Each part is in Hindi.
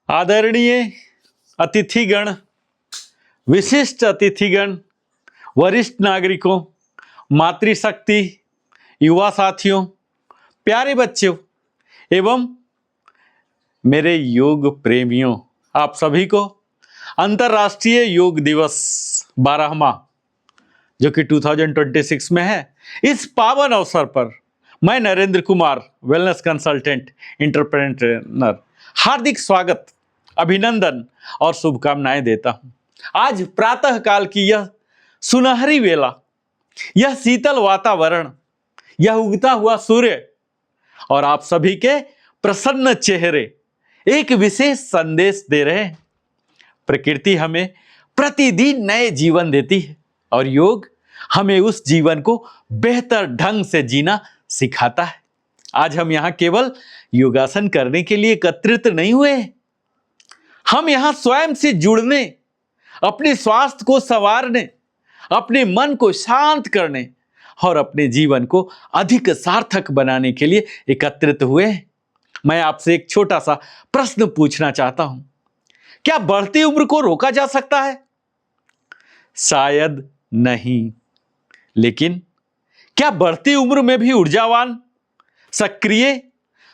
आदरणीय अतिथिगण, विशिष्ट अतिथिगण, वरिष्ठ नागरिकों, मातृशक्ति, युवा साथियों, प्यारे बच्चों एवं मेरे योग प्रेमियों, आप सभी को अंतर्राष्ट्रीय योग दिवस 12वां जो कि 2026 में है, इस पावन अवसर पर मैं Narendra Kumar, wellness consultant, entrepreneur, हार्दिक स्वागत, अभिनंदन और शुभकामनाएं देता हूं। आज प्रातः काल की यह सुनहरी वेला, यह शीतल वातावरण, यह उगता हुआ सूर्य और आप सभी के प्रसन्न चेहरे एक विशेष संदेश दे रहे हैं। प्रकृति हमें प्रतिदिन नए जीवन देती है और योग हमें उस जीवन को बेहतर ढंग से जीना सिखाता है। आज हम यहाँ केवल योगासन करने के लिए एकत्रित नहीं हुए, हम यहाँ स्वयं से जुड़ने, अपने स्वास्थ्य को संवारने, अपने मन को शांत करने और अपने जीवन को अधिक सार्थक बनाने के लिए एकत्रित हुए हैं। मैं आपसे एक छोटा सा प्रश्न पूछना चाहता हूं, क्या बढ़ती उम्र को रोका जा सकता है? शायद नहीं, लेकिन क्या बढ़ती उम्र में भी ऊर्जावान, सक्रिय,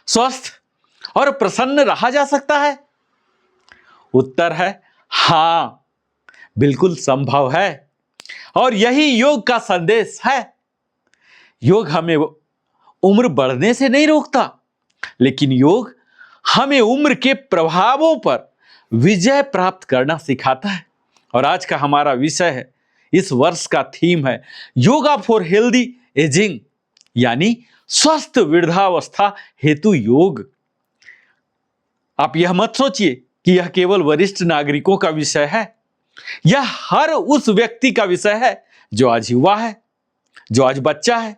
स्वस्थ और प्रसन्न रहा जा सकता है? उत्तर है हां, बिल्कुल संभव है और यही योग का संदेश है। योग हमें उम्र बढ़ने से नहीं रोकता, लेकिन योग हमें उम्र के प्रभावों पर विजय प्राप्त करना सिखाता है। और आज का हमारा विषय है, इस वर्ष का थीम है योगा फॉर हेल्दी एजिंग, यानी स्वस्थ वृद्धावस्था हेतु योग। आप यह मत सोचिए कि यह केवल वरिष्ठ नागरिकों का विषय है, यह हर उस व्यक्ति का विषय है जो आज युवा है, जो आज बच्चा है,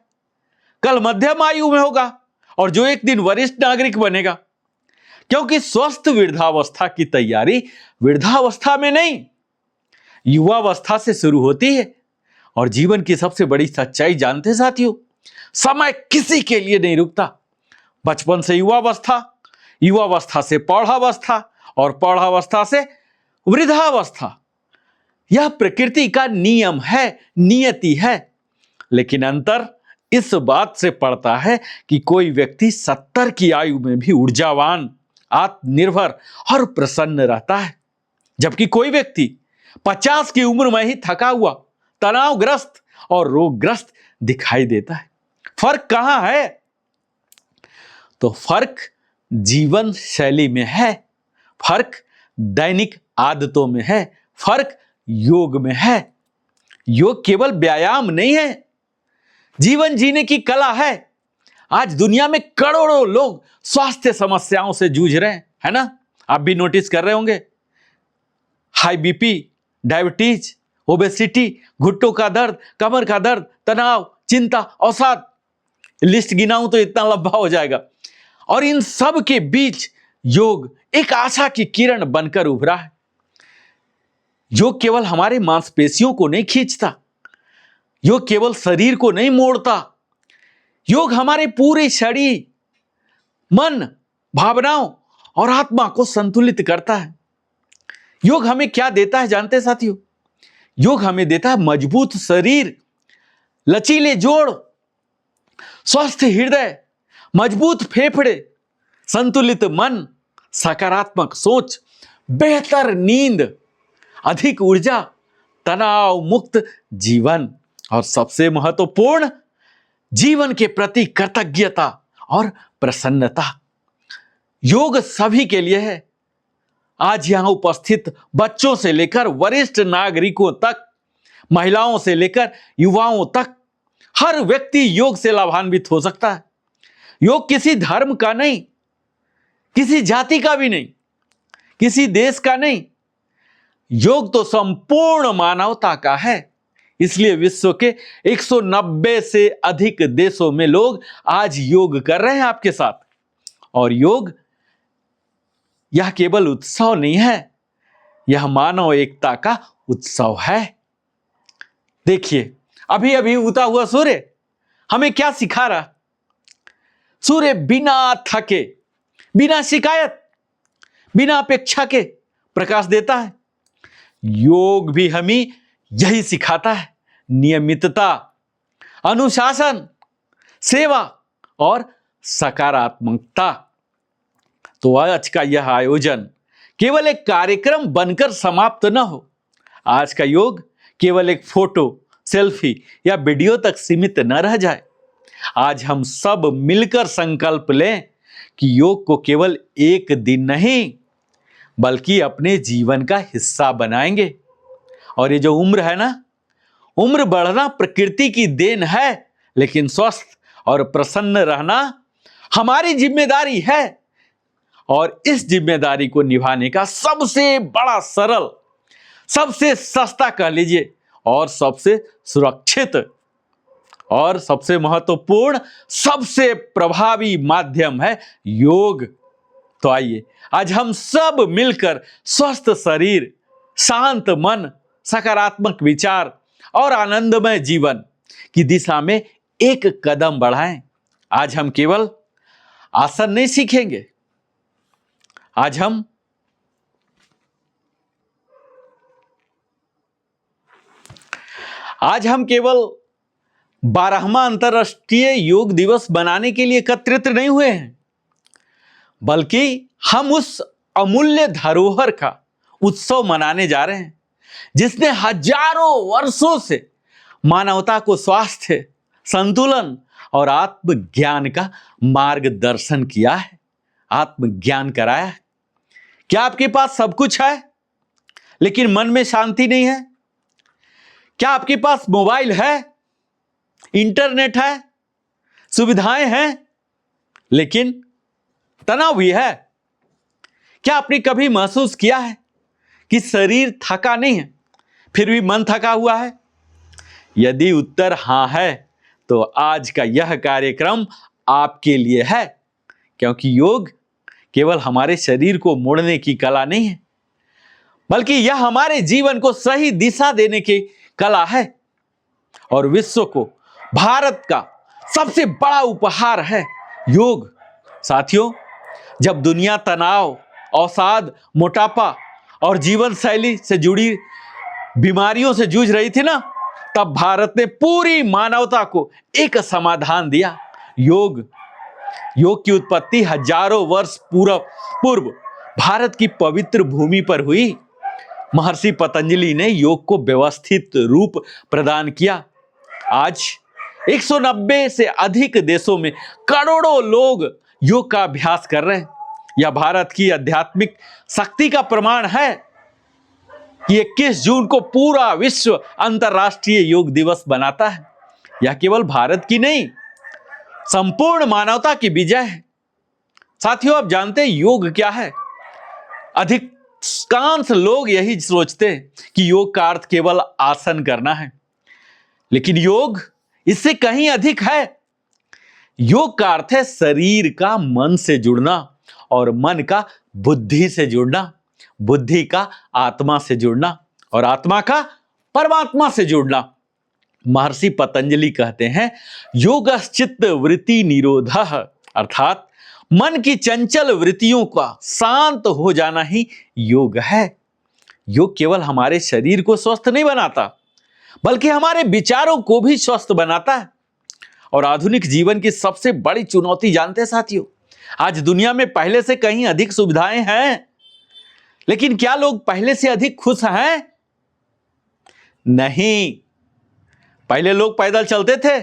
कल मध्यम आयु में होगा और जो एक दिन वरिष्ठ नागरिक बनेगा। क्योंकि स्वस्थ वृद्धावस्था की तैयारी वृद्धावस्था में नहीं, युवावस्था से शुरू होती है। और जीवन की सबसे बड़ी सच्चाई जानते साथियों, समय किसी के लिए नहीं रुकता। बचपन से युवावस्था, युवावस्था से प्रौढ़ावस्था और प्रौढ़ावस्था से वृद्धावस्था, यह प्रकृति का नियम है, नियति है। लेकिन अंतर इस बात से पड़ता है कि कोई व्यक्ति 70 की आयु में भी ऊर्जावान, आत्मनिर्भर और प्रसन्न रहता है, जबकि कोई व्यक्ति 50 की उम्र में ही थका हुआ, तनावग्रस्त और रोगग्रस्त दिखाई देता है। फर्क कहां है? तो फर्क जीवन शैली में है, फर्क दैनिक आदतों में है, फर्क योग में है। योग केवल व्यायाम नहीं है, जीवन जीने की कला है। आज दुनिया में करोड़ों लोग स्वास्थ्य समस्याओं से जूझ रहे हैं, है ना? आप भी नोटिस कर रहे होंगे, हाई बीपी, डायबिटीज, ओबेसिटी, घुटनों का दर्द, कमर का दर्द, तनाव, चिंता, अवसाद, लिस्ट गिनाऊं तो इतना लंबा हो जाएगा। और इन सब के बीच योग एक आशा की किरण बनकर उभरा है। योग केवल हमारे मांसपेशियों को नहीं खींचता, योग केवल शरीर को नहीं मोड़ता, योग हमारे पूरे शरीर, मन, भावनाओं और आत्मा को संतुलित करता है। योग हमें क्या देता है जानते हैं साथियों? योग हमें देता है मजबूत शरीर, लचीले जोड़, स्वस्थ हृदय, मजबूत फेफड़े, संतुलित मन, सकारात्मक सोच, बेहतर नींद, अधिक ऊर्जा, तनाव मुक्त जीवन और सबसे महत्वपूर्ण, जीवन के प्रति कृतज्ञता और प्रसन्नता। योग सभी के लिए है। आज यहां उपस्थित बच्चों से लेकर वरिष्ठ नागरिकों तक, महिलाओं से लेकर युवाओं तक, हर व्यक्ति योग से लाभान्वित हो सकता है। योग किसी धर्म का नहीं, किसी जाति का भी नहीं, किसी देश का नहीं, योग तो संपूर्ण मानवता का है। इसलिए विश्व के 190 से अधिक देशों में लोग आज योग कर रहे हैं आपके साथ। और योग यह केवल उत्सव नहीं है, यह मानव एकता का उत्सव है। देखिए, अभी अभी उगता हुआ सूर्य हमें क्या सिखा रहा? सूर्य बिना थके, बिना शिकायत, बिना अपेक्षा के प्रकाश देता है। योग भी हमें यही सिखाता है, नियमितता, अनुशासन, सेवा और सकारात्मकता। तो आज का यह आयोजन केवल एक कार्यक्रम बनकर समाप्त न हो। आज का योग केवल एक फोटो, सेल्फी या वीडियो तक सीमित न रह जाए। आज हम सब मिलकर संकल्प लें कि योग को केवल एक दिन नहीं बल्कि अपने जीवन का हिस्सा बनाएंगे। और ये जो उम्र है ना, उम्र बढ़ना प्रकृति की देन है, लेकिन स्वस्थ और प्रसन्न रहना हमारी जिम्मेदारी है। और इस जिम्मेदारी को निभाने का सबसे बड़ा, सरल, सबसे सस्ता कह लीजिए और सबसे सुरक्षित और सबसे महत्वपूर्ण, सबसे प्रभावी माध्यम है योग। तो आइए आज हम सब मिलकर स्वस्थ शरीर, शांत मन, सकारात्मक विचार और आनंदमय जीवन की दिशा में एक कदम बढ़ाएं। आज हम केवल आसन नहीं सीखेंगे, आज हम केवल 12वां अंतर्राष्ट्रीय योग दिवस बनाने के लिए एकत्रित नहीं हुए हैं, बल्कि हम उस अमूल्य धरोहर का उत्सव मनाने जा रहे हैं जिसने हजारों वर्षों से मानवता को स्वास्थ्य, संतुलन और आत्मज्ञान का मार्गदर्शन किया है, आत्मज्ञान कराया है। क्या आपके पास सब कुछ है लेकिन मन में शांति नहीं है? क्या आपके पास मोबाइल है, इंटरनेट है, सुविधाएं हैं, लेकिन तनाव भी है? क्या आपने कभी महसूस किया है कि शरीर थका नहीं है फिर भी मन थका हुआ है? यदि उत्तर हां है तो आज का यह कार्यक्रम आपके लिए है, क्योंकि योग केवल हमारे शरीर को मोड़ने की कला नहीं है, बल्कि यह हमारे जीवन को सही दिशा देने की कला है और विश्व को भारत का सबसे बड़ा उपहार है योग। साथियों, जब दुनिया तनाव, अवसाद, मोटापा और जीवन शैली से जुड़ी बीमारियों से जूझ रही थी ना, तब भारत ने पूरी मानवता को एक समाधान दिया, योग। योग की उत्पत्ति हजारों वर्ष पूर्व भारत की पवित्र भूमि पर हुई। महर्षि पतंजलि ने योग को व्यवस्थित रूप प्रदान किया। आज 190 से अधिक देशों में करोड़ों लोग योग का अभ्यास कर रहे हैं। यह भारत की आध्यात्मिक शक्ति का प्रमाण है कि 21 जून को पूरा विश्व अंतर्राष्ट्रीय योग दिवस बनाता है। यह केवल भारत की नहीं, संपूर्ण मानवता की विजय है। साथियों, आप जानते हैं योग क्या है? अधिकांश लोग यही सोचते हैं कि योग का अर्थ केवल आसन करना है, लेकिन योग इससे कहीं अधिक है। योग का अर्थ है शरीर का मन से जुड़ना और मन का बुद्धि से जुड़ना, बुद्धि का आत्मा से जुड़ना और आत्मा का परमात्मा से जुड़ना। महर्षि पतंजलि कहते हैं, योगश्चित्त वृत्ति निरोधः, अर्थात मन की चंचल वृत्तियों का शांत हो जाना ही योग है। योग केवल हमारे शरीर को स्वस्थ नहीं बनाता, बल्कि हमारे विचारों को भी स्वस्थ बनाता है। और आधुनिक जीवन की सबसे बड़ी चुनौती जानते हैं साथियों, आज दुनिया में पहले से कहीं अधिक सुविधाएं हैं, लेकिन क्या लोग पहले से अधिक खुश हैं? नहीं। पहले लोग पैदल चलते थे,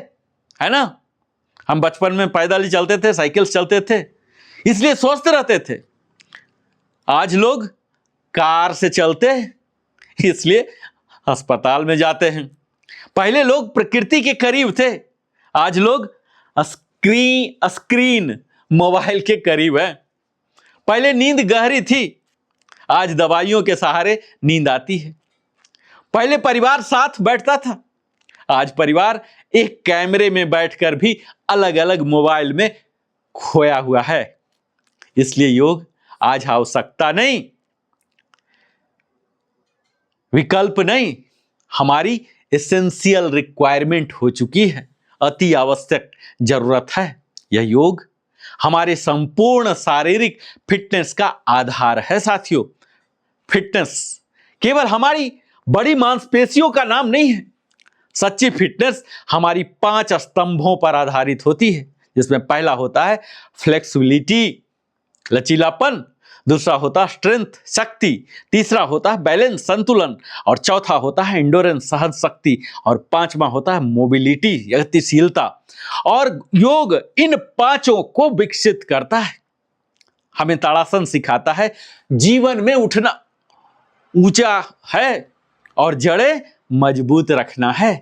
है ना? हम बचपन में पैदल ही चलते थे, साइकिल चलते थे, इसलिए स्वस्थ रहते थे। आज लोग कार से चलते हैं, इसलिए अस्पताल में जाते हैं। पहले लोग प्रकृति के करीब थे, आज लोग स्क्रीन मोबाइल के करीब है। पहले नींद गहरी थी, आज दवाइयों के सहारे नींद आती है। पहले परिवार साथ बैठता था, आज परिवार एक कैमरे में बैठकर भी अलग अलग मोबाइल में खोया हुआ है। इसलिए योग आज आवश्यकता नहीं, विकल्प नहीं, हमारी एसेंशियल रिक्वायरमेंट हो चुकी है, अति आवश्यक जरूरत है। यह योग हमारे संपूर्ण शारीरिक फिटनेस का आधार है साथियों। फिटनेस केवल हमारी बड़ी मांसपेशियों का नाम नहीं है। सच्ची फिटनेस हमारी 5 स्तंभों पर आधारित होती है, जिसमें पहला होता है फ्लेक्सिबिलिटी, लचीलापन, दूसरा होता है स्ट्रेंथ, शक्ति, तीसरा होता है बैलेंस, संतुलन, और चौथा होता है एंडोरेंस, सहन शक्ति, और पांचवा होता है मोबिलिटी, गतिशीलता। और योग इन पांचों को विकसित करता है। हमें ताड़ासन सिखाता है जीवन में उठना ऊंचा है और जड़ें मजबूत रखना है।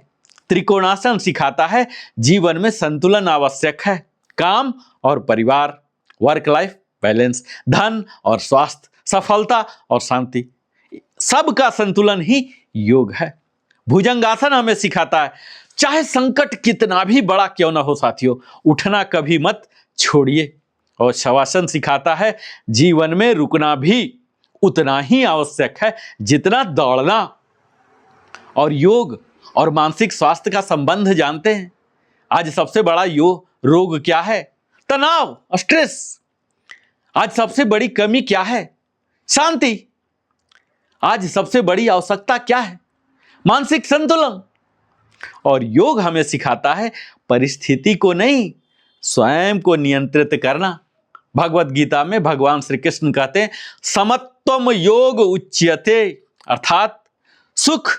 त्रिकोणासन सिखाता है जीवन में संतुलन आवश्यक है। काम और परिवार, वर्क लाइफ बैलेंस, धन और स्वास्थ्य, सफलता और शांति, सबका संतुलन ही योग है। भुजंगासन हमें सिखाता है चाहे संकट कितना भी बड़ा क्यों ना हो साथियों, उठना कभी मत छोड़िए। और शवासन सिखाता है जीवन में रुकना भी उतना ही आवश्यक है जितना दौड़ना। और योग और मानसिक स्वास्थ्य का संबंध जानते हैं। आज सबसे बड़ा रोग क्या है? तनाव, स्ट्रेस। आज सबसे बड़ी कमी क्या है? शांति। आज सबसे बड़ी आवश्यकता क्या है? मानसिक संतुलन। और योग हमें सिखाता है परिस्थिति को नहीं, स्वयं को नियंत्रित करना। भगवत गीता में भगवान श्री कृष्ण कहते हैं समत्वम योग उच्यते, अर्थात सुख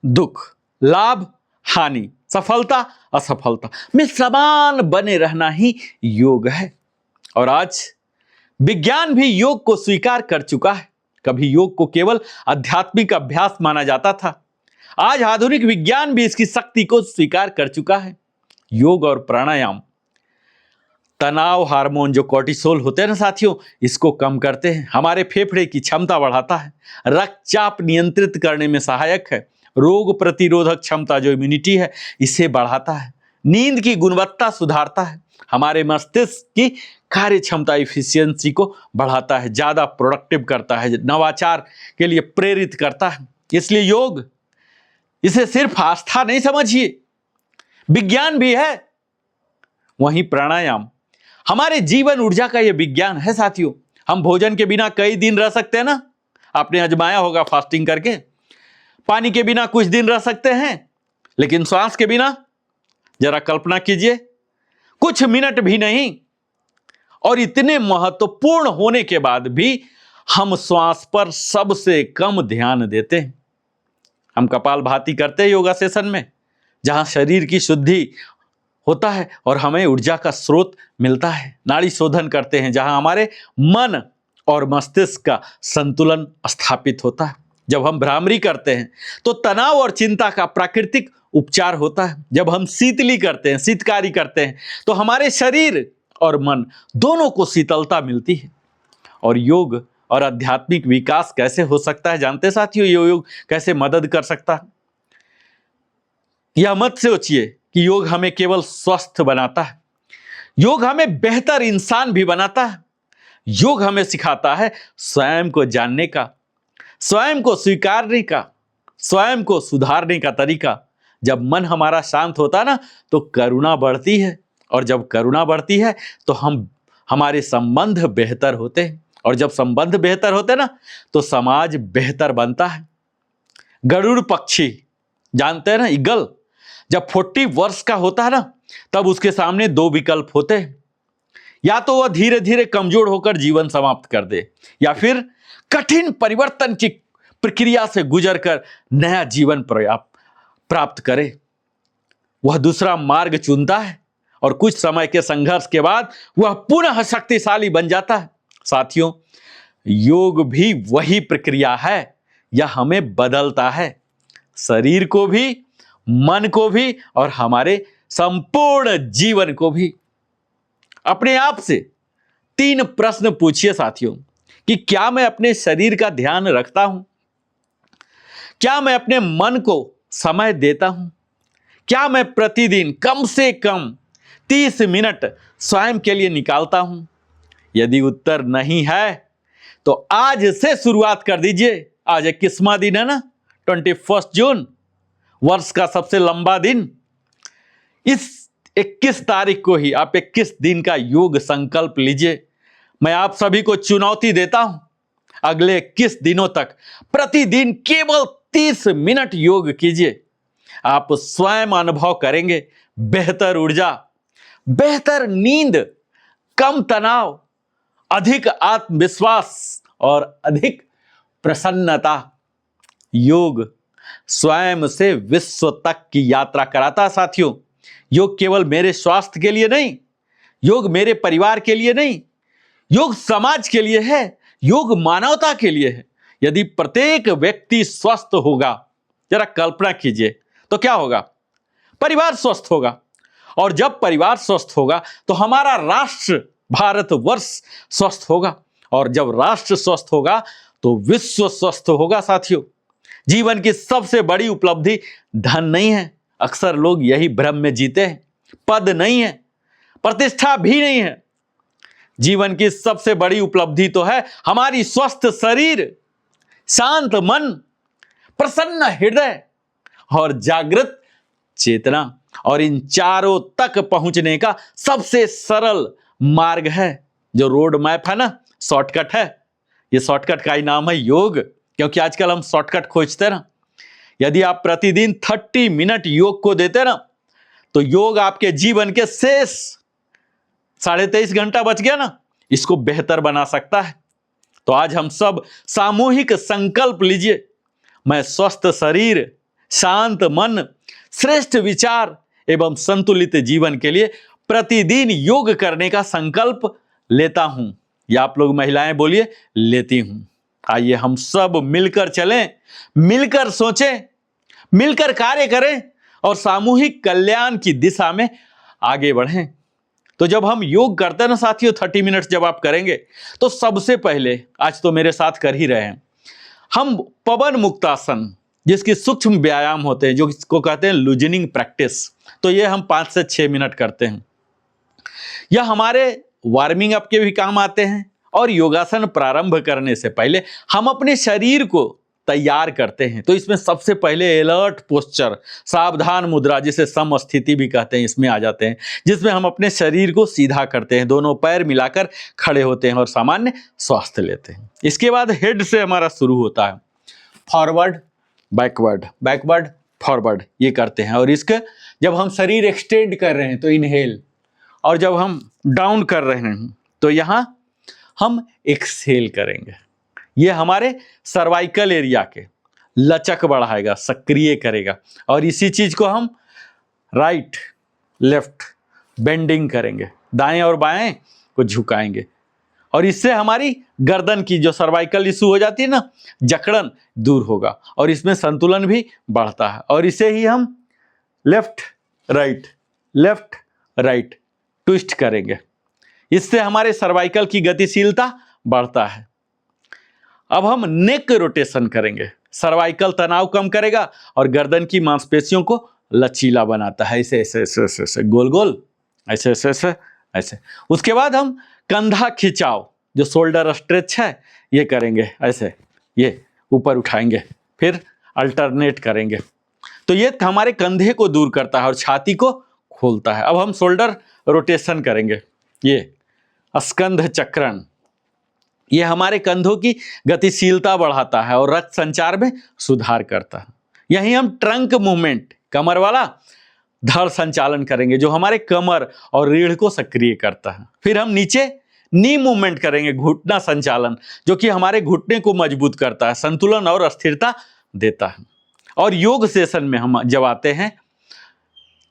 दुख, लाभ हानि, सफलता असफलता में समान बने रहना ही योग है। और आज विज्ञान भी योग को स्वीकार कर चुका है। कभी योग को केवल आध्यात्मिक अभ्यास माना जाता था, आज आधुनिक विज्ञान भी इसकी शक्ति को स्वीकार कर चुका है। योग और प्राणायाम तनाव हार्मोन जो कोर्टिसोल होते हैं ना साथियों, इसको कम करते हैं, हमारे फेफड़े की क्षमता बढ़ाता है, रक्तचाप नियंत्रित करने में सहायक है, रोग प्रतिरोधक क्षमता जो इम्यूनिटी है इसे बढ़ाता है, नींद की गुणवत्ता सुधारता है, हमारे मस्तिष्क की कार्य क्षमता इफिशियंसी को बढ़ाता है, ज़्यादा प्रोडक्टिव करता है, नवाचार के लिए प्रेरित करता है। इसलिए योग, इसे सिर्फ आस्था नहीं समझिए, विज्ञान भी है। वहीं प्राणायाम हमारे जीवन ऊर्जा का यह विज्ञान है साथियों। हम भोजन के बिना कई दिन रह सकते हैं ना, आपने आजमाया होगा फास्टिंग करके। पानी के बिना कुछ दिन रह सकते हैं, लेकिन श्वास के बिना जरा कल्पना कीजिए, कुछ मिनट भी नहीं। और इतने महत्वपूर्ण होने के बाद भी हम श्वास पर सबसे कम ध्यान देते हैं। हम कपालभाति करते हैं योगा सेशन में, जहां शरीर की शुद्धि होता है और हमें ऊर्जा का स्रोत मिलता है। नाड़ी शोधन करते हैं, जहां हमारे मन और मस्तिष्क का संतुलन स्थापित होता है। जब हम भ्रामरी करते हैं तो तनाव और चिंता का प्राकृतिक उपचार होता है। जब हम शीतली करते हैं, शीतकारी करते हैं, तो हमारे शरीर और मन दोनों को शीतलता मिलती है। और योग और आध्यात्मिक विकास कैसे हो सकता है जानते साथियों? योग कैसे मदद कर सकता है? यह मत सोचिए कि योग हमें केवल स्वस्थ बनाता है, योग हमें बेहतर इंसान भी बनाता है। योग हमें सिखाता है स्वयं को जानने का, स्वयं को स्वीकारने का, स्वयं को सुधारने का तरीका। जब मन हमारा शांत होता है ना, तो करुणा बढ़ती है, और जब करुणा बढ़ती है तो हमारे संबंध बेहतर होते हैं, और जब संबंध बेहतर होते हैं ना, तो समाज बेहतर बनता है। गरुड़ पक्षी जानते हैं ना, ईगल, जब 40 वर्ष का होता है ना, तब उसके सामने 2 विकल्प होते हैं। या तो वह धीरे धीरे कमजोर होकर जीवन समाप्त कर दे, या फिर कठिन परिवर्तन की प्रक्रिया से गुजरकर नया जीवन प्राप्त करे। वह दूसरा मार्ग चुनता है, और कुछ समय के संघर्ष के बाद वह पुनः शक्तिशाली बन जाता है। साथियों, योग भी वही प्रक्रिया है। यह हमें बदलता है, शरीर को भी, मन को भी, और हमारे संपूर्ण जीवन को भी। अपने आप से 3 प्रश्न पूछिए साथियों कि क्या मैं अपने शरीर का ध्यान रखता हूं? क्या मैं अपने मन को समय देता हूं? क्या मैं प्रतिदिन कम से कम 30 मिनट स्वयं के लिए निकालता हूं? यदि उत्तर नहीं है तो आज से शुरुआत कर दीजिए। आज 21वां दिन है ना, 21 जून, वर्ष का सबसे लंबा दिन। इस 21 तारीख को ही आप 21 दिन का योग संकल्प लीजिए। मैं आप सभी को चुनौती देता हूं, अगले 21 दिनों तक प्रतिदिन केवल 30 मिनट योग कीजिए। आप स्वयं अनुभव करेंगे बेहतर ऊर्जा, बेहतर नींद, कम तनाव, अधिक आत्मविश्वास और अधिक प्रसन्नता। योग स्वयं से विश्व तक की यात्रा कराता है साथियों। योग केवल मेरे स्वास्थ्य के लिए नहीं, योग मेरे परिवार के लिए नहीं, योग समाज के लिए है, योग मानवता के लिए है। यदि प्रत्येक व्यक्ति स्वस्थ होगा, जरा कल्पना कीजिए, तो क्या होगा? परिवार स्वस्थ होगा, और जब परिवार स्वस्थ होगा तो हमारा राष्ट्र भारतवर्ष स्वस्थ होगा, और जब राष्ट्र स्वस्थ होगा तो विश्व स्वस्थ होगा। साथियों, जीवन की सबसे बड़ी उपलब्धि धन नहीं है, अक्सर लोग यही भ्रम में जीते हैं। पद नहीं है, प्रतिष्ठा भी नहीं है। जीवन की सबसे बड़ी उपलब्धि तो है हमारी स्वस्थ शरीर, शांत मन, प्रसन्न हृदय और जागृत चेतना। और इन चारों तक पहुंचने का सबसे सरल मार्ग है, जो रोड मैप है ना, शॉर्टकट है। ये शॉर्टकट का ही नाम है योग, क्योंकि आजकल हम शॉर्टकट खोजते ना। यदि आप प्रतिदिन 30 मिनट योग को देते ना, तो योग आपके जीवन के शेष 23.5 घंटा बच गया ना, इसको बेहतर बना सकता है। तो आज हम सब सामूहिक संकल्प लीजिए, मैं स्वस्थ शरीर, शांत मन, श्रेष्ठ विचार एवं संतुलित जीवन के लिए प्रतिदिन योग करने का संकल्प लेता हूं। या आप लोग महिलाएं बोलिए, लेती हूं। आइए हम सब मिलकर चलें, मिलकर सोचें, मिलकर कार्य करें और सामूहिक कल्याण की दिशा में आगे बढ़ें। तो जब हम योग करते हैं ना साथियों, 30 मिनट जब आप करेंगे, तो सबसे पहले, आज तो मेरे साथ कर ही रहे हैं, हम पवन मुक्तासन, जिसकी सूक्ष्म व्यायाम होते हैं, जो इसको कहते हैं लूजनिंग प्रैक्टिस, तो ये हम 5 से 6 मिनट करते हैं। यह हमारे वार्मिंग अप के भी काम आते हैं, और योगासन प्रारंभ करने से पहले हम अपने शरीर को तैयार करते हैं। तो इसमें सबसे पहले अलर्ट पोस्चर, सावधान मुद्रा, जिसे समस्थिति भी कहते हैं, इसमें आ जाते हैं, जिसमें हम अपने शरीर को सीधा करते हैं, दोनों पैर मिलाकर खड़े होते हैं और सामान्य स्वास्थ्य लेते हैं। इसके बाद हेड से हमारा शुरू होता है, फॉरवर्ड बैकवर्ड, बैकवर्ड फॉरवर्ड, ये करते हैं। और इसके जब हम शरीर एक्सटेंड कर रहे हैं तो इनहेल, और जब हम डाउन कर रहे हैं तो यहाँ हम एक्सहेल करेंगे। ये हमारे सर्वाइकल एरिया के लचक बढ़ाएगा, सक्रिय करेगा। और इसी चीज को हम राइट लेफ्ट बेंडिंग करेंगे, दाएं और बाएं को झुकाएंगे, और इससे हमारी गर्दन की जो सर्वाइकल इशू हो जाती है ना, जकड़न, दूर होगा, और इसमें संतुलन भी बढ़ता है। और इसे ही हम लेफ्ट राइट ट्विस्ट करेंगे, इससे हमारे सर्वाइकल की गतिशीलता बढ़ता है। अब हम नेक रोटेशन करेंगे, सर्वाइकल तनाव कम करेगा और गर्दन की मांसपेशियों को लचीला बनाता है, ऐसे ऐसे ऐसे ऐसे ऐसे गोल गोल, ऐसे ऐसे ऐसे ऐसे। उसके बाद हम कंधा खिंचाव, जो शोल्डर स्ट्रेच है, ये करेंगे, ऐसे ये ऊपर उठाएंगे, फिर अल्टरनेट करेंगे। तो ये हमारे कंधे को दूर करता है और छाती को खोलता है। अब हम शोल्डर रोटेशन करेंगे, ये स्कंध चक्रण, ये हमारे कंधों की गतिशीलता बढ़ाता है और रक्त संचार में सुधार करता है। यहीं हम ट्रंक मूवमेंट, कमर वाला धड़ संचालन करेंगे, जो हमारे कमर और रीढ़ को सक्रिय करता है। फिर हम नीचे नी मूवमेंट करेंगे, घुटना संचालन, जो कि हमारे घुटने को मजबूत करता है, संतुलन और स्थिरता देता है। और योग सेशन में हम जब आते हैं,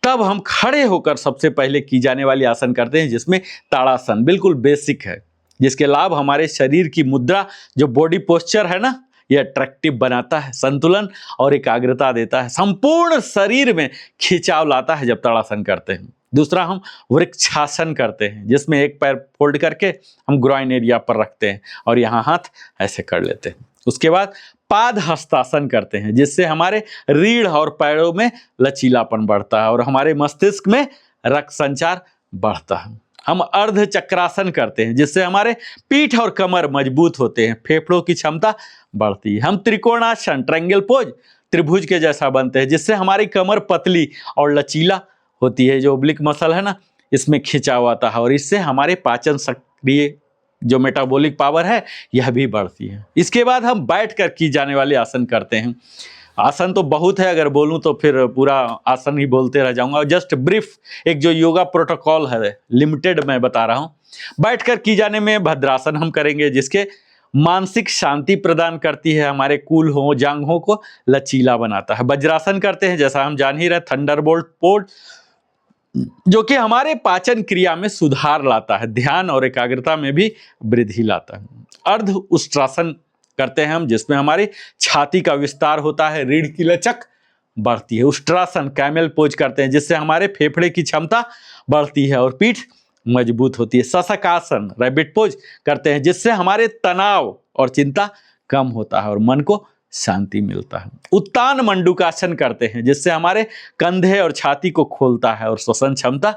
तब हम खड़े होकर सबसे पहले की जाने वाली आसन करते हैं, जिसमें ताड़ासन बिल्कुल बेसिक है, जिसके लाभ हमारे शरीर की मुद्रा, जो बॉडी पोस्चर है ना, यह अट्रैक्टिव बनाता है, संतुलन और एकाग्रता देता है, संपूर्ण शरीर में खिंचाव लाता है जब ताड़ासन करते हैं। दूसरा हम वृक्षासन करते हैं, जिसमें एक पैर फोल्ड करके हम ग्रॉइन एरिया पर रखते हैं और यहाँ हाथ ऐसे कर लेते हैं। उसके बाद पाद हस्तासन करते हैं, जिससे हमारे रीढ़ और पैरों में लचीलापन बढ़ता है और हमारे मस्तिष्क में रक्त संचार बढ़ता है। हम अर्ध चक्रासन करते हैं, जिससे हमारे पीठ और कमर मजबूत होते हैं, फेफड़ों की क्षमता बढ़ती है। हम त्रिकोणासन, ट्रायंगल पोज, त्रिभुज के जैसा बनते हैं, जिससे हमारी कमर पतली और लचीला होती है, जो ओब्लिक मसल है ना, इसमें खिंचाव आता है और इससे हमारे पाचन सक्रिय जो मेटाबॉलिक पावर है यह भी बढ़ती है। इसके बाद हम बैठकर की जाने वाले आसन करते हैं। आसन तो बहुत है, अगर बोलूं तो फिर पूरा आसन ही बोलते रह जाऊंगा। जस्ट ब्रीफ एक जो योगा प्रोटोकॉल है, लिमिटेड मैं बता रहा हूं। बैठकर की जाने में भद्रासन हम करेंगे, जिसके मानसिक शांति प्रदान करती है, हमारे कूल हो जांघों को लचीला बनाता है। वज्रासन करते हैं, जैसा हम जान ही रहे, थंडरबोल्ट पोज, जो कि हमारे पाचन क्रिया में सुधार लाता है, ध्यान और एकाग्रता में भी वृद्धि लाता है। अर्ध उष्ट्रासन करते हैं हम, जिसमें हमारी छाती का विस्तार होता है, रीढ़ की लचक बढ़ती है। उष्ट्रासन कैमल पोज करते हैं, जिससे हमारे फेफड़े की क्षमता बढ़ती है और पीठ मजबूत होती है। शशकासन रैबिट पोज करते हैं, जिससे हमारे तनाव और चिंता कम होता है और मन को शांति मिलता है। उत्तान मंडूकासन करते हैं, जिससे हमारे कंधे और छाती को खोलता है और श्वसन क्षमता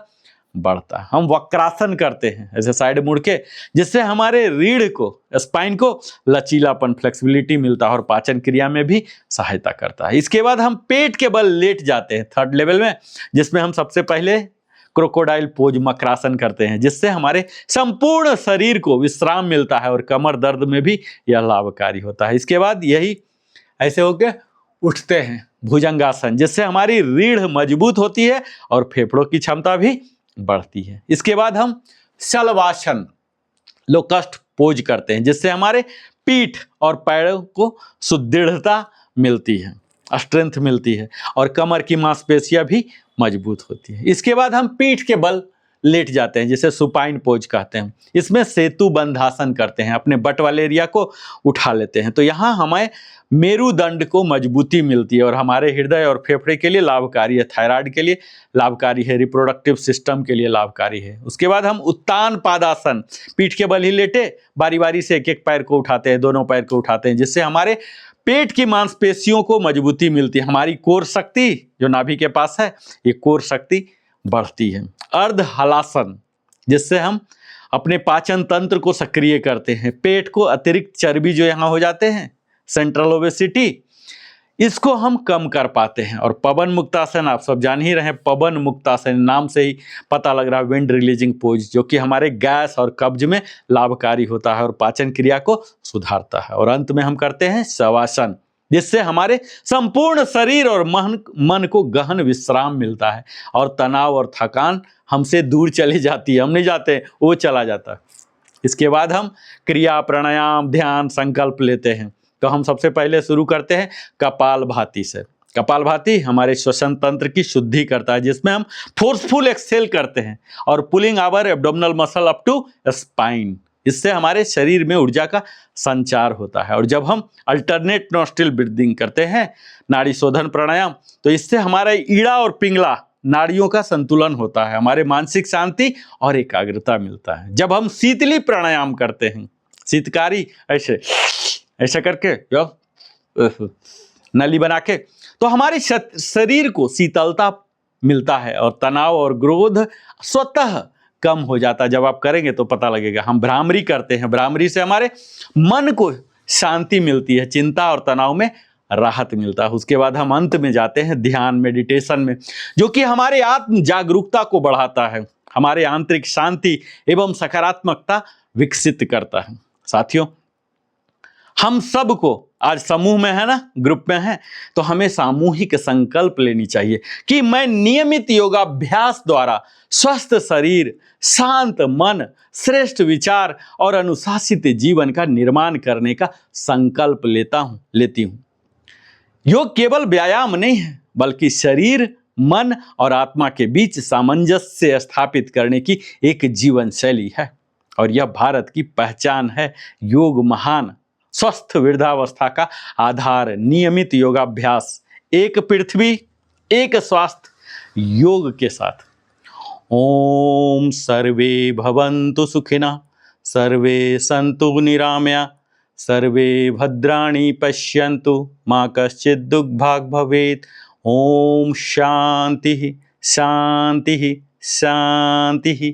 बढ़ता है। हम वक्रासन करते हैं, ऐसे साइड मुड़ के, जिससे हमारे रीढ़ को, स्पाइन को लचीलापन, फ्लेक्सिबिलिटी मिलता है और पाचन क्रिया में भी सहायता करता है। इसके बाद हम पेट के बल लेट जाते हैं थर्ड लेवल में, जिसमें हम सबसे पहले क्रोकोडाइल पोज मकरासन करते हैं, जिससे हमारे संपूर्ण शरीर को विश्राम मिलता है और कमर दर्द में भी यह लाभकारी होता है। इसके बाद यही ऐसे होके उठते हैं भुजंगासन, जिससे हमारी रीढ़ मजबूत होती है और फेफड़ों की क्षमता भी बढ़ती है। इसके बाद हम शलवासन लोकस्ट पोज करते हैं, जिससे हमारे पीठ और पैरों को सुदृढ़ता मिलती है, स्ट्रेंथ मिलती है और कमर की मांसपेशियां भी मजबूत होती है। इसके बाद हम पीठ के बल लेट जाते हैं, जिसे सुपाइन पोज कहते हैं। इसमें सेतु बंधासन करते हैं, अपने बट वाले एरिया को उठा लेते हैं, तो यहाँ हमें मेरुदंड को मजबूती मिलती है और हमारे हृदय और फेफड़े के लिए लाभकारी है, थायराइड के लिए लाभकारी है, रिप्रोडक्टिव सिस्टम के लिए लाभकारी है। उसके बाद हम उत्तान पादासन, पीठ के बल ही लेटे बारी बारी से एक एक पैर को उठाते हैं, दोनों पैर को उठाते हैं, जिससे हमारे पेट की मांसपेशियों को मजबूती मिलती है, हमारी कोर शक्ति जो नाभि के पास है, ये कोर शक्ति बढ़ती है। अर्ध हलासन, जिससे हम अपने पाचन तंत्र को सक्रिय करते हैं, पेट को अतिरिक्त चर्बी जो यहाँ हो जाते हैं, सेंट्रल ओबेसिटी, इसको हम कम कर पाते हैं। और पवन मुक्तासन आप सब जान ही रहे हैं, पवन मुक्तासन नाम से ही पता लग रहा है, विंड रिलीजिंग पोज, जो कि हमारे गैस और कब्ज में लाभकारी होता है और पाचन क्रिया को सुधारता है। और अंत में हम करते हैं शवासन, जिससे हमारे संपूर्ण शरीर और मन को गहन विश्राम मिलता है और तनाव और थकान हमसे दूर चली जाती है, हम नहीं जाते, वो चला जाता है। इसके बाद हम क्रिया, प्राणायाम, ध्यान, संकल्प लेते हैं। तो हम सबसे पहले शुरू करते हैं कपालभाति से। कपालभाति हमारे श्वसन तंत्र की शुद्धि करता है, जिसमें हम फोर्सफुल एक्सहेल करते हैं और pulling our abdominal muscle up to spine, इससे हमारे शरीर में ऊर्जा का संचार होता है। और जब हम अल्टरनेट नोस्ट्रिल ब्रीदिंग करते हैं, नाड़ी शोधन प्राणायाम, तो इससे हमारा ईड़ा और पिंगला नाड़ियों का संतुलन होता है, हमारे मानसिक शांति और एकाग्रता मिलता है। जब हम शीतली प्राणायाम करते हैं, शीतकारी ऐसे ऐसा करके नली बना के, तो हमारे शरीर को शीतलता मिलता है और तनाव और क्रोध स्वतः कम हो जाता है। जब आप करेंगे तो पता लगेगा। हम भ्रामरी करते हैं, भ्रामरी से हमारे मन को शांति मिलती है, चिंता और तनाव में राहत मिलता है। उसके बाद हम अंत में जाते हैं ध्यान, मेडिटेशन में, जो कि हमारे आत्म जागरूकता को बढ़ाता है, हमारे आंतरिक शांति एवं सकारात्मकता विकसित करता है। साथियों, हम सबको आज समूह में है ना, ग्रुप में है, तो हमें सामूहिक संकल्प लेनी चाहिए कि मैं नियमित योगाभ्यास द्वारा स्वस्थ शरीर, शांत मन, श्रेष्ठ विचार और अनुशासित जीवन का निर्माण करने का संकल्प लेती हूं। योग केवल व्यायाम नहीं है, बल्कि शरीर, मन और आत्मा के बीच सामंजस्य स्थापित करने की एक जीवन शैली है और यह भारत की पहचान है। योग महान स्वस्थ वृद्धावस्था का आधार, नियमित योगाभ्यास, एक पृथ्वी एक स्वास्थ्य योग के साथ। ओम सर्वे भवन्तु सुखिनः, सर्वे सन्तु निरामया, सर्वे भद्राणि पश्यन्तु, मा कश्चित् दुःखभाग् भवेत्। ओम शांति शांति शांति।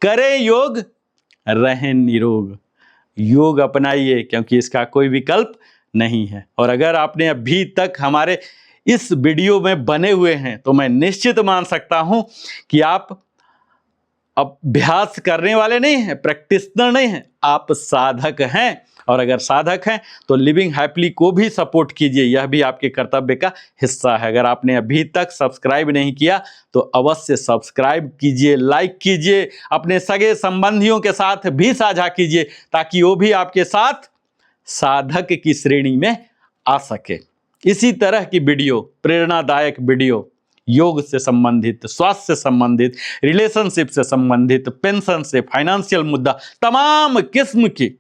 करें योग, रहें निरोग। योग अपनाइए, क्योंकि इसका कोई विकल्प नहीं है। और अगर आपने अभी तक हमारे इस वीडियो में बने हुए हैं तो मैं निश्चित मान सकता हूं कि आप अभ्यास करने वाले नहीं हैं, प्रैक्टिशनर नहीं हैं, आप साधक हैं। और अगर साधक हैं तो लिविंग हैप्पीली को भी सपोर्ट कीजिए, यह भी आपके कर्तव्य का हिस्सा है। अगर आपने अभी तक सब्सक्राइब नहीं किया तो अवश्य सब्सक्राइब कीजिए, लाइक कीजिए, अपने सगे संबंधियों के साथ भी साझा कीजिए ताकि वो भी आपके साथ साधक की श्रेणी में आ सके। इसी तरह की वीडियो, प्रेरणादायक वीडियो, योग से संबंधित, स्वास्थ्य से संबंधित, रिलेशनशिप से संबंधित, पेंशन से, फाइनेंशियल मुद्दा, तमाम किस्म की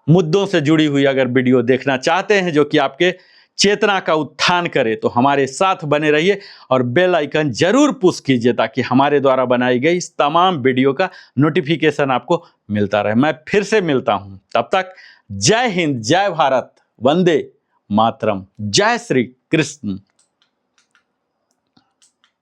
मुद्दों से जुड़ी हुई अगर वीडियो देखना चाहते हैं जो कि आपके चेतना का उत्थान करे तो हमारे साथ बने रहिए और बेल आइकन जरूर पुश कीजिए ताकि हमारे द्वारा बनाई गई इस तमाम वीडियो का नोटिफिकेशन आपको मिलता रहे। मैं फिर से मिलता हूं, तब तक जय हिंद, जय भारत, वंदे मातरम, जय श्री कृष्ण।